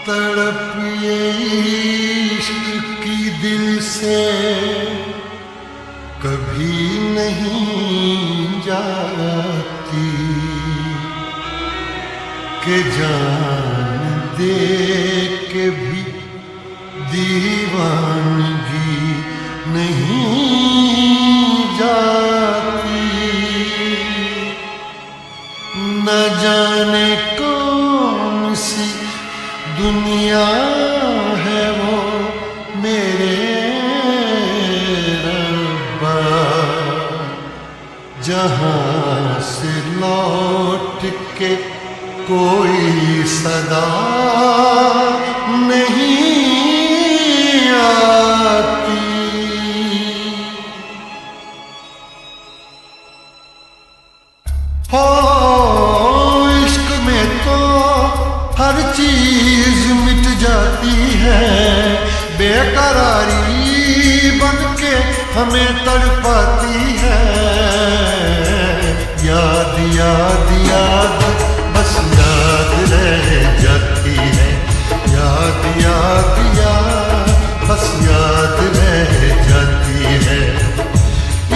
तड़प ये इश्क की दिल से कभी नहीं जाती कि जान दे के भी दीवानगी नहीं जाती। न जाने कौन सी दुनिया है वो मेरे रब्बा, जहाँ से लौट के कोई सदा नहीं आती। हो इश्क में तो हर चीज मिट जाती है, बेकरारी बन के हमें तड़पाती है। याद याद याद बस याद रह जाती है, याद याद याद बस याद रह जाती है।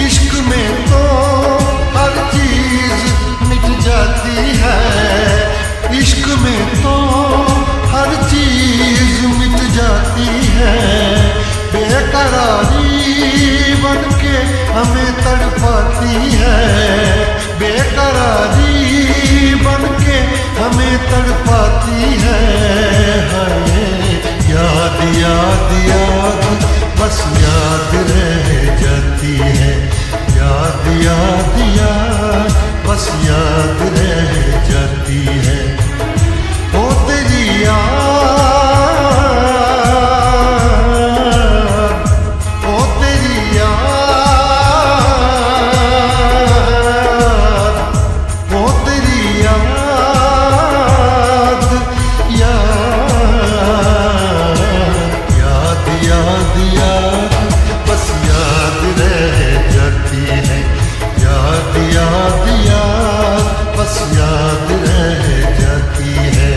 इश्क में तो हर चीज मिट जाती है, इश्क में तो हर चीज मिट जाती है। बेकरारी बन के हमें तड़पाती है, बेकरारी बन के हमें तड़पाती है। याद याद याद बस याद रह जाती है, याद याद याद बस याद रह जाती है। ओ तेरी याद, ओ तेरी याद, ओ तेरी याद, याद याद याद बस याद रह जाती है, याद याद याद बस याद रह जाती है।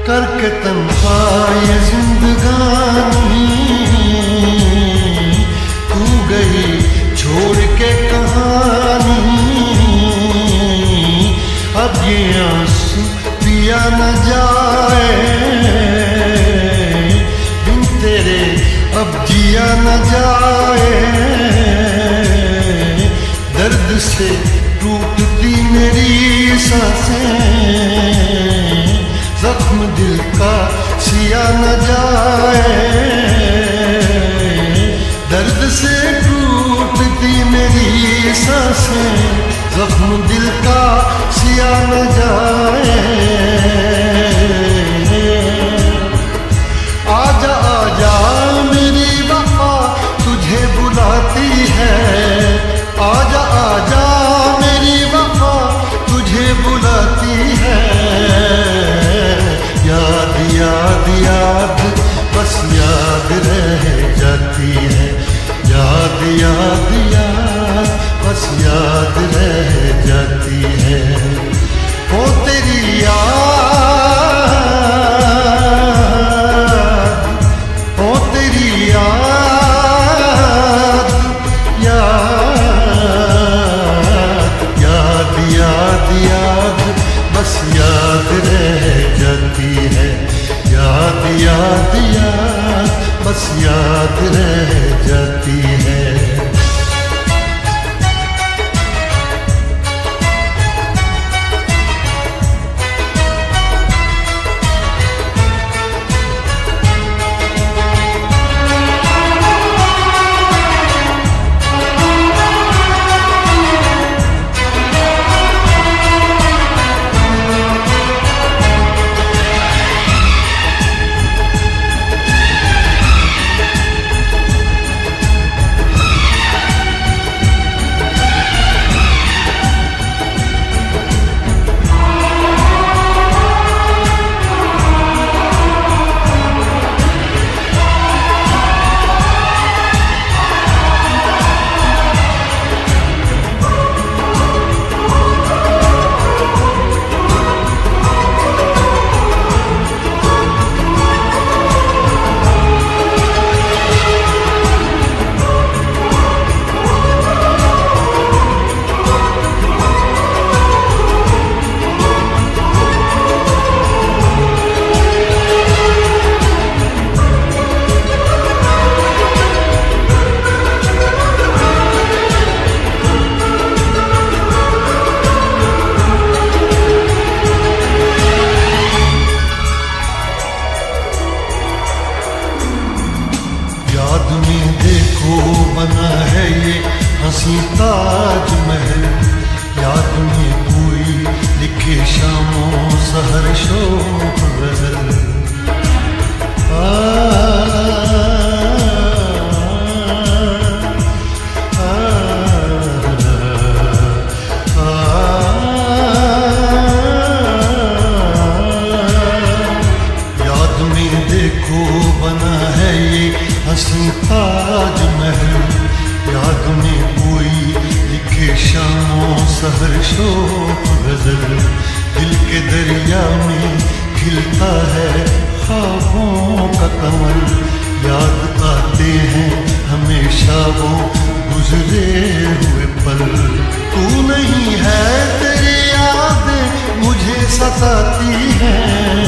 करके तन्हा ये जिंदगानी तू गई छोड़ के कहानी। अब ये आंसू पिया न जाए बिन तेरे, अब जिया न जाए। दर्द से टूटती मेरी सांसें, जख्म दिल का सिया न जाए। दर्द से टूटती मेरी सांसें, जख्म दिल का सिया न जाए। आजा आजा मेरी वफा तुझे बुलाती है, आजा आजा मेरी वफा तुझे बुलाती है। याद याद याद बस याद रह जाती है, याद याद याद बस याद रह जाती है। ओ तेरी याद, ओ तेरी याद, याद याद याद याद बस याद रह जाती है, याद याद याद बस याद रह जाती है। हर शोक गजल दिल के दरिया में खिलता है ख्वाबों का कमल। याद आते हैं हमेशा वो गुजरे हुए पल। तू नहीं है तेरी यादें मुझे सताती हैं,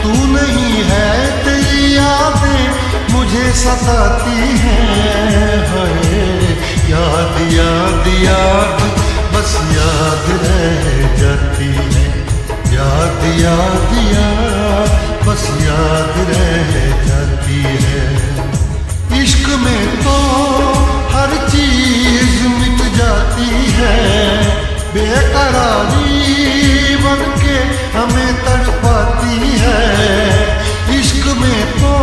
तू नहीं है तेरी यादें मुझे सताती हैं। हाय याद याद याद बस याद रह जाती है, याद याद याद बस याद रह जाती है। इश्क में तो हर चीज मिट जाती है, बेकरारी बन के हमें तड़पाती है। इश्क में तो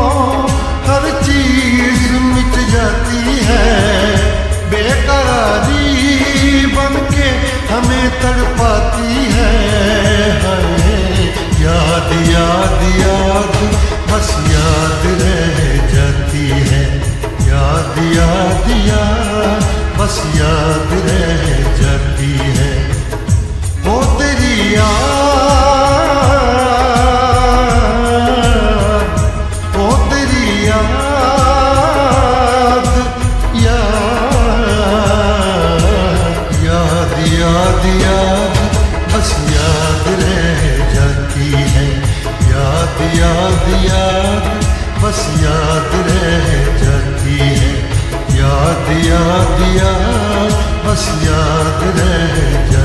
हर चीज मिट जाती है, बेकरारी बन के हमें तड़पाती है। हाय याद याद याद बस याद रह जाती है, याद याद याद बस याद रह जाती है। वो तेरी याद, वो तेरी याद, याद याद याद बस याद रह जाती है, याद याद याद बस याद रह जाती है, याद याद याद बस याद रह जाती है।